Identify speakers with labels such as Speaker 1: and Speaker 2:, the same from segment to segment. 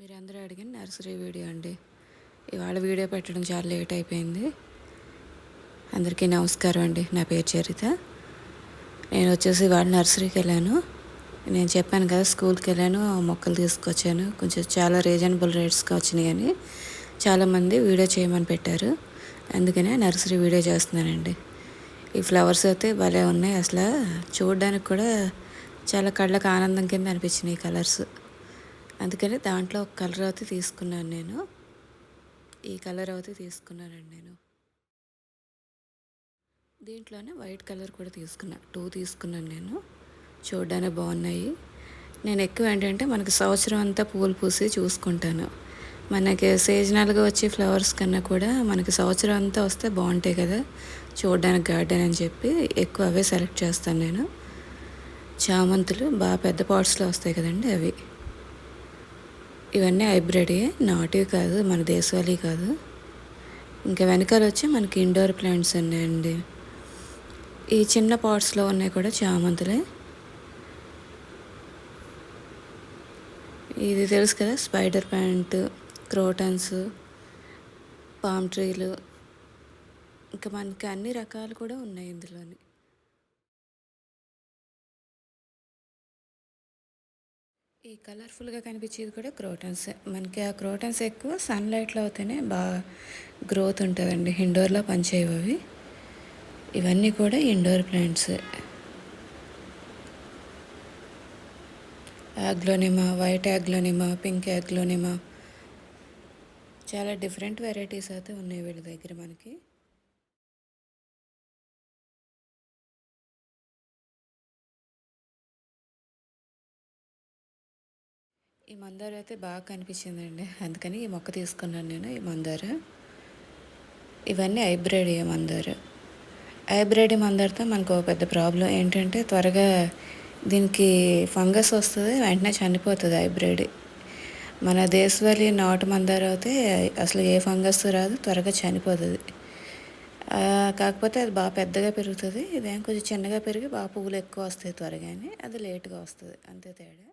Speaker 1: మీరందరూ అడిగిన nursery video అండి. ఇవాళ వీడియో పెట్టడం చాలా లేట్ అయిపోయింది. అందరికీ నమస్కారం అండి. నా పేరు చరిత. నేను వచ్చేసి ఇవాళ నర్సరీకి వెళ్ళాను. నేను చెప్పాను కదా, స్కూల్కి వెళ్ళాను, మొక్కలు తీసుకొచ్చాను. కొంచెం చాలా రీజనబుల్ రేట్స్గా వచ్చినాయి అని చాలామంది వీడియో చేయమని పెట్టారు. అందుకనే నర్సరీ వీడియో చేస్తున్నానండి. ఈ ఫ్లవర్స్ అయితే భలే ఉన్నాయి. అసలు చూడడానికి కూడా చాలా కళ్ళకు ఆనందం కింద అనిపించినాయి ఈ కలర్స్. అందుకని దాంట్లో ఒక కలర్ అయితే తీసుకున్నాను నేను. ఈ కలర్ అయితే తీసుకున్నానండి నేను. దీంట్లోనే వైట్ కలర్ కూడా తీసుకున్నాను. 2 తీసుకున్నాను నేను. చూడడానికి బాగున్నాయి. నేను ఎక్కువ ఏంటంటే మనకి సంవత్సరం అంతా పూలు పూసి చూసుకుంటాను. మనకి సీజనల్గా వచ్చే ఫ్లవర్స్ కన్నా కూడా మనకి సంవత్సరం అంతా వస్తే బాగుంటాయి కదా చూడడానికి గార్డెన్ అని చెప్పి ఎక్కువ అవే సెలెక్ట్ చేస్తాను నేను. చామంతులు బాగా పెద్ద పాట్స్లో వస్తాయి కదండి, అవి. ఇవన్నీ హైబ్రిడే, నాటివి కాదు, మన దేశవాళీ కాదు. ఇంకా వెనకాల వచ్చి మనకి ఇండోర్ ప్లాంట్స్ ఉన్నాయండి. ఈ చిన్న పాట్స్లో ఉన్నాయి కూడా చామంతులే. ఇది తెలుసు కదా, స్పైడర్ ప్లాంట్, క్రోటన్స్, పామ్ ట్రీలు, ఇంకా మనకి అన్ని రకాలు కూడా ఉన్నాయి ఇందులోని. ఈ కలర్ఫుల్గా కనిపించేది కూడా క్రోటన్స్. మనకి ఆ క్రోటన్స్ ఎక్కువ సన్లైట్లో అవుతేనే బాగా గ్రోత్ ఉంటుందండి. ఇండోర్లో పనిచేయవు అవి. ఇవన్నీ కూడా ఇండోర్ ప్లాంట్స్. యాగ్లోనిమా, వైట్ యాగ్లోనిమా, పింక్ యాగ్లోనిమా, చాలా డిఫరెంట్ వెరైటీస్ అయితే ఉన్నాయి వీళ్ళ దగ్గర మనకి. ఈ మందార అయితే బాగా కనిపించిందండి, అందుకని ఈ మొక్క తీసుకున్నాను నేను. ఈ మందార ఇవన్నీ హైబ్రిడ్ మందార. హైబ్రిడ్ మందారతో మనకు ఒక పెద్ద ప్రాబ్లం ఏంటంటే త్వరగా దీనికి ఫంగస్ వస్తుంది, వెంటనే చనిపోతుంది హైబ్రిడ్. మన దేశవాళీ నాటు మందార అయితే అసలు ఏ ఫంగస్ రాదు, త్వరగా చనిపోతుంది. కాకపోతే అది బాగా పెద్దగా పెరుగుతుంది. ఇదేం కొంచెం చిన్నగా పెరిగి బాగా పువ్వులు ఎక్కువ వస్తాయి త్వరగానే, అది లేట్గా వస్తుంది, అంతే తేడా.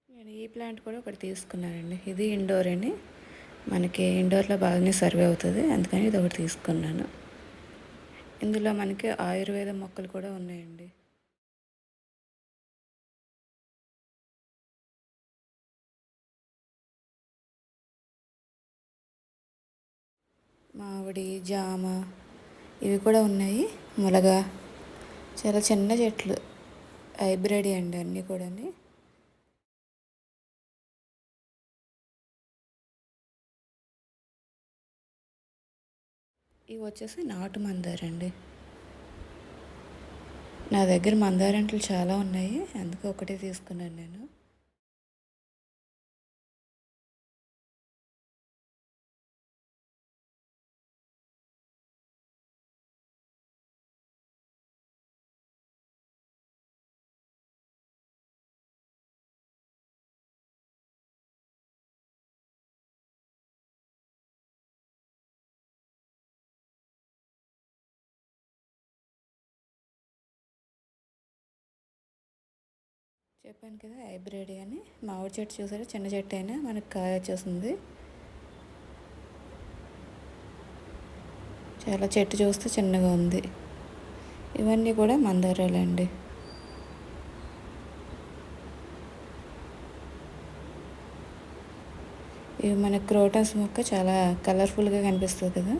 Speaker 1: నేను ఈ ప్లాంట్ కూడా ఒకటి తీసుకున్నానండి. ఇది ఇండోర్ అని, మనకి ఇండోర్లో బాగానే సర్వే అవుతుంది, అందుకని ఇది ఒకటి తీసుకున్నాను. ఇందులో మనకి ఆయుర్వేద మొక్కలు కూడా ఉన్నాయండి. మామిడి, జామ ఇవి కూడా ఉన్నాయి. ములగ, చాలా చిన్న చెట్లు, హైబ్రిడ్ అండి అన్నీ కూడా. ఇవి వచ్చేసి నాటు మందార అండి. నా దగ్గర మందారంట్లు చాలా ఉన్నాయి, అందుకే ఒకటే తీసుకున్నాను నేను. చెప్పాను కదా హైబ్రిడ్ అని. మామిడి చెట్టు చూసారా, చిన్న చెట్టు అయినా మనకు కాయ వచ్చేస్తుంది. చాలా చెట్టు చూస్తే చిన్నగా ఉంది. ఇవన్నీ కూడా మందారాలండి. ఇవి మన క్రోటన్స్ మొక్క చాలా కలర్ఫుల్గా కనిపిస్తుంది కదా.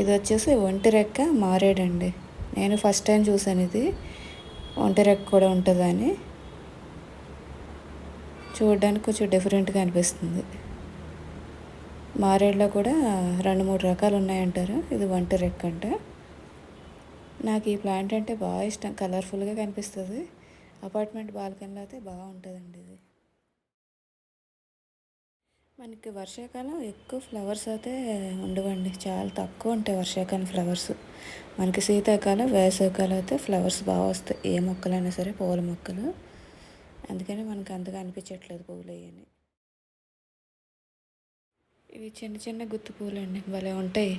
Speaker 1: ఇది వచ్చేసి ఒంటి రెక్క మారేడండి. నేను ఫస్ట్ టైం చూసాను ఇది, ఒంటి రెక్క కూడా ఉంటుందని. చూడడానికి కొంచెం డిఫరెంట్గా అనిపిస్తుంది. మారేడులో కూడా 2-3 రకాలు ఉన్నాయంటారు. ఇది ఒంటి రెక్క అంట. నాకు ఈ ప్లాంట్ అంటే బాగా ఇష్టం, కలర్ఫుల్గా కనిపిస్తుంది. అపార్ట్మెంట్ బాల్కనీలో అయితే బాగుంటుందండి ఇది. మనకి వర్షాకాలం ఎక్కువ ఫ్లవర్స్ అయితే ఉండవండి, చాలా తక్కువ ఉంటాయి వర్షాకాలం ఫ్లవర్స్. మనకి శీతాకాలం వేసవికాలం అయితే ఫ్లవర్స్ బాగా వస్తాయి, ఏ మొక్కలైనా సరే పూల మొక్కలు. అందుకని మనకు అంతగా అనిపించట్లేదు పువ్వులు అయ్యని. ఇవి చిన్న చిన్న గుత్తి పువ్వులు అండి, భలే ఉంటాయి.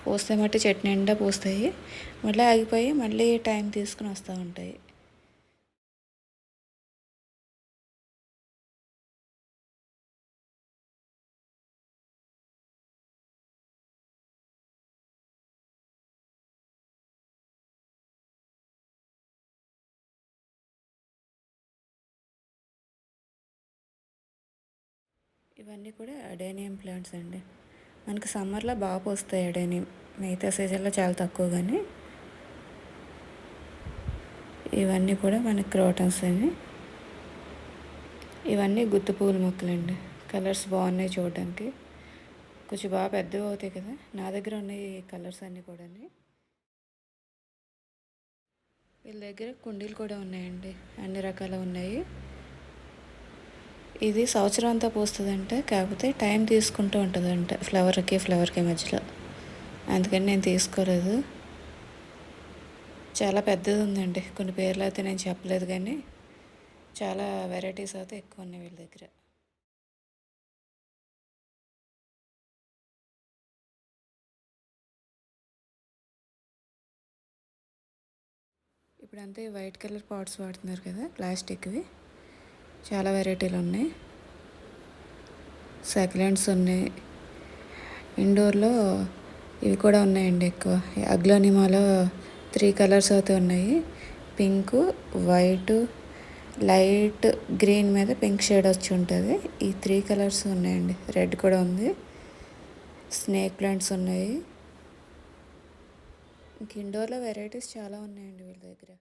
Speaker 1: పూస్తే మట్టి చెట్టు నిండా పూస్తాయి, మళ్ళీ ఆగిపోయి మళ్ళీ టైం తీసుకుని వస్తూ ఉంటాయి. ఇవన్నీ కూడా అడేనియం ప్లాంట్స్ అండి. మనకి సమ్మర్లో బాగా పూస్తాయి అడేనియం, మిగతా సీజన్లో చాలా తక్కువ. కానీ ఇవన్నీ కూడా మనకి క్రోటన్స్ అని. ఇవన్నీ గుత్తి పూల మొక్కలండి, కలర్స్ బాగున్నాయి చూడడానికి, కొంచెం బాగా పెద్దవి అవుతాయి కదా. నా దగ్గర ఉన్నాయి ఈ కలర్స్ అన్నీ కూడా. వీళ్ళ దగ్గర కుండీలు కూడా ఉన్నాయండి, అన్ని రకాలు ఉన్నాయి. ఇది సంవత్సరం అంతా పూస్తుందంట, కాకపోతే టైం తీసుకుంటూ ఉంటుందంట ఫ్లవర్కి మధ్యలో. అందుకని నేను తీసుకోలేదు. చాలా పెద్దది ఉందండి, కొన్ని పేర్లు అయితే నేను చెప్పలేదు, కానీ చాలా వెరైటీస్ అయితే ఎక్కువ ఉన్నాయి వీళ్ళ దగ్గర. ఇప్పుడంతా వైట్ కలర్ పాట్స్ వాడుతున్నారు కదా, ప్లాస్టిక్వి. చాలా వెరైటీలు ఉన్నాయి, సక్లెంట్స్ ఉన్నాయి. ఇండోర్లో ఇవి కూడా ఉన్నాయండి ఎక్కువ. అగ్లోనిమాలో 3 కలర్స్ అయితే ఉన్నాయి, పింకు, వైటు, లైట్ గ్రీన్ మీద పింక్ షేడ్ వచ్చి ఉంటుంది. ఈ 3 కలర్స్ ఉన్నాయండి, రెడ్ కూడా ఉంది. స్నేక్ ప్లాంట్స్ ఉన్నాయి. ఇంక ఇండోర్లో వెరైటీస్ చాలా ఉన్నాయండి వీళ్ళ దగ్గర.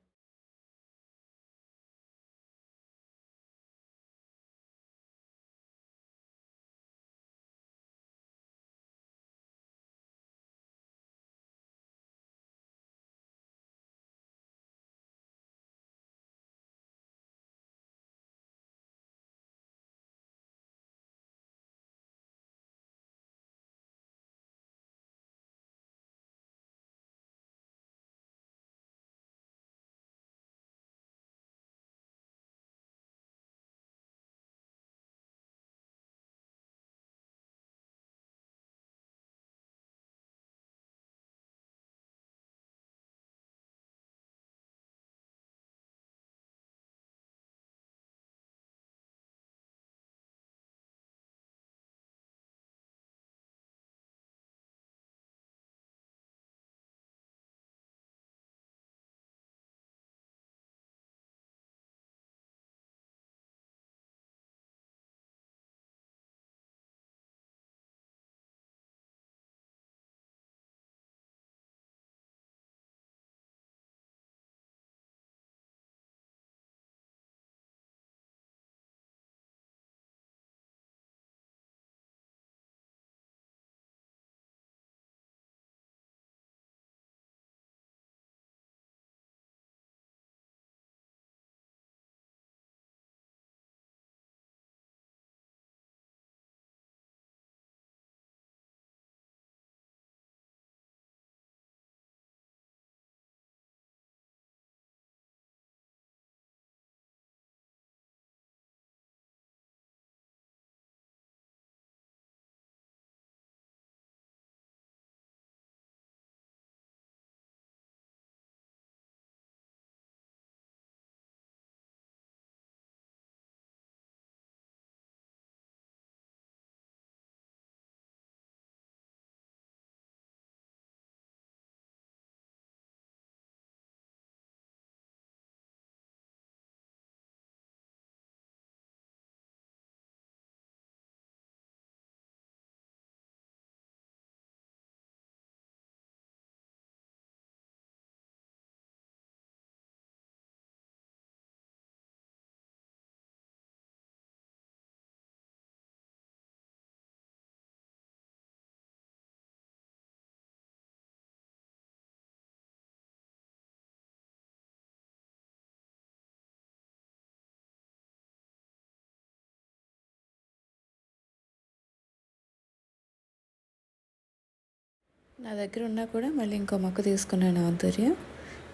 Speaker 1: నా దగ్గర ఉన్నా కూడా మళ్ళీ ఇంకో మొక్క తీసుకున్నాను ఆంతర్యం.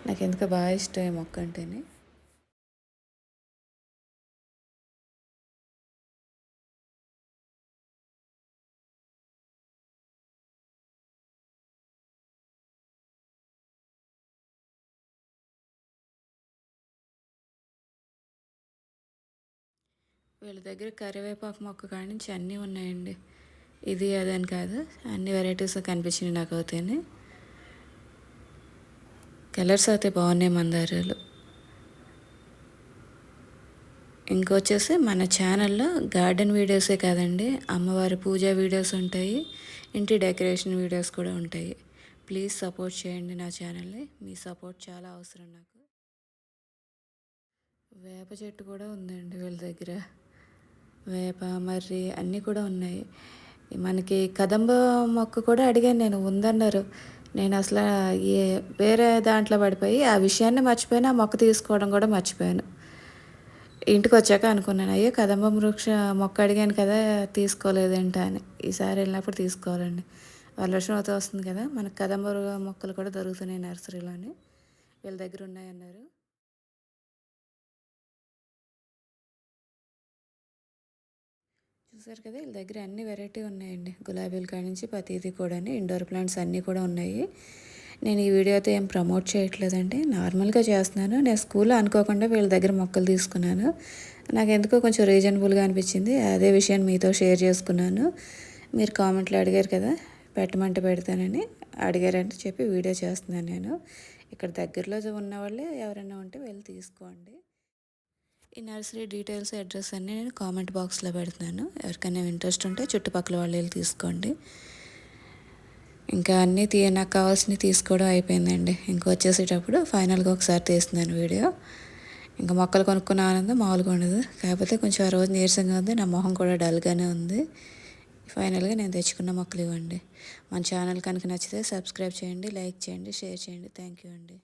Speaker 1: నాకు ఎందుకో బాగా ఇష్టం ఈ మొక్క అంటేనే. వీళ్ళ దగ్గర కరివేపాకు మొక్క కాడి నుంచి అన్నీ ఉన్నాయండి. ఇది అదని కాదు, అన్ని వెరైటీస్ కనిపించినాయి నాకు అవుతాయని. కలర్స్ అయితే బాగున్నాయి మందారాలు. ఇంకొచ్చేసి మన ఛానల్లో గార్డెన్ వీడియోసే కాదండి, అమ్మవారి పూజ వీడియోస్ ఉంటాయి, ఇంటి డెకరేషన్ వీడియోస్ కూడా ఉంటాయి. ప్లీజ్ సపోర్ట్ చేయండి నా ఛానల్ని. మీ సపోర్ట్ చాలా అవసరం నాకు. వేప చెట్టు కూడా ఉందండి వీళ్ళ దగ్గర. వేప మర్రి అన్నీ కూడా ఉన్నాయి. మనకి కదంబ మొక్క కూడా అడిగాను నేను, ఉందన్నారు. నేను అసలు ఏ వేరే దాంట్లో పడిపోయి ఆ విషయాన్ని మర్చిపోయాను, ఆ మొక్క తీసుకోవడం కూడా మర్చిపోయాను. ఇంటికి వచ్చాక అనుకున్నాను, అయ్యో కదంబ వృక్ష మొక్క అడిగాను కదా తీసుకోలేదేంట అని. ఈసారి వెళ్ళినప్పుడు తీసుకోవాలండి. వరలక్ష్మి అవుతూ వస్తుంది కదా, మనకు కదంబ మొక్కలు కూడా దొరుకుతున్నాయి నర్సరీలోని. వీళ్ళ దగ్గర ఉన్నాయన్నారు. చూసారు కదా, వీళ్ళ దగ్గర అన్ని వెరైటీ ఉన్నాయండి. గులాబీల కాడి నుంచి ప్రతిదీ కూడా, ఇండోర్ ప్లాంట్స్ అన్నీ కూడా ఉన్నాయి. నేను ఈ వీడియోతో ఏం ప్రమోట్ చేయట్లేదండి, నార్మల్గా చేస్తున్నాను. నేను స్కూల్లో అనుకోకుండా వీళ్ళ దగ్గర మొక్కలు తీసుకున్నాను. నాకు ఎందుకో కొంచెం రీజనబుల్గా అనిపించింది, అదే విషయాన్ని మీతో షేర్ చేసుకున్నాను. మీరు కామెంట్లో అడిగారు కదా పెట్టమంటే పెడతానని, అడిగారంటే చెప్పి వీడియో చేస్తున్నాను నేను. ఇక్కడ దగ్గరలో ఉన్న వాళ్ళే ఎవరైనా ఉంటే వెళ్ళి తీసుకోండి. ఈ నర్సరీ డీటెయిల్స్ అడ్రస్ అన్నీ నేను కామెంట్ బాక్స్లో పెడుతున్నాను. ఎవరికైనా ఇంట్రెస్ట్ ఉంటే చుట్టుపక్కల వాళ్ళు వెళ్ళి తీసుకోండి. ఇంకా అన్నీ నాకు కావాల్సినవి తీసుకోవడం అయిపోయిందండి. ఇంకా వచ్చేసేటప్పుడు ఫైనల్గా ఒకసారి తీస్తున్నాను వీడియో. ఇంకా మొక్కలు కొనుక్కున్న ఆనందం మామూలుగా ఉండదు. కాకపోతే కొంచెం ఆ రోజు నీరసంగా ఉంది, నా మొహం కూడా డల్గానే ఉంది. ఫైనల్గా నేను తెచ్చుకున్న మొక్కలు ఇవ్వండి. మన ఛానల్ కనుక నచ్చితే సబ్స్క్రైబ్ చేయండి, లైక్ చేయండి, షేర్ చేయండి. థ్యాంక్ యూ అండి.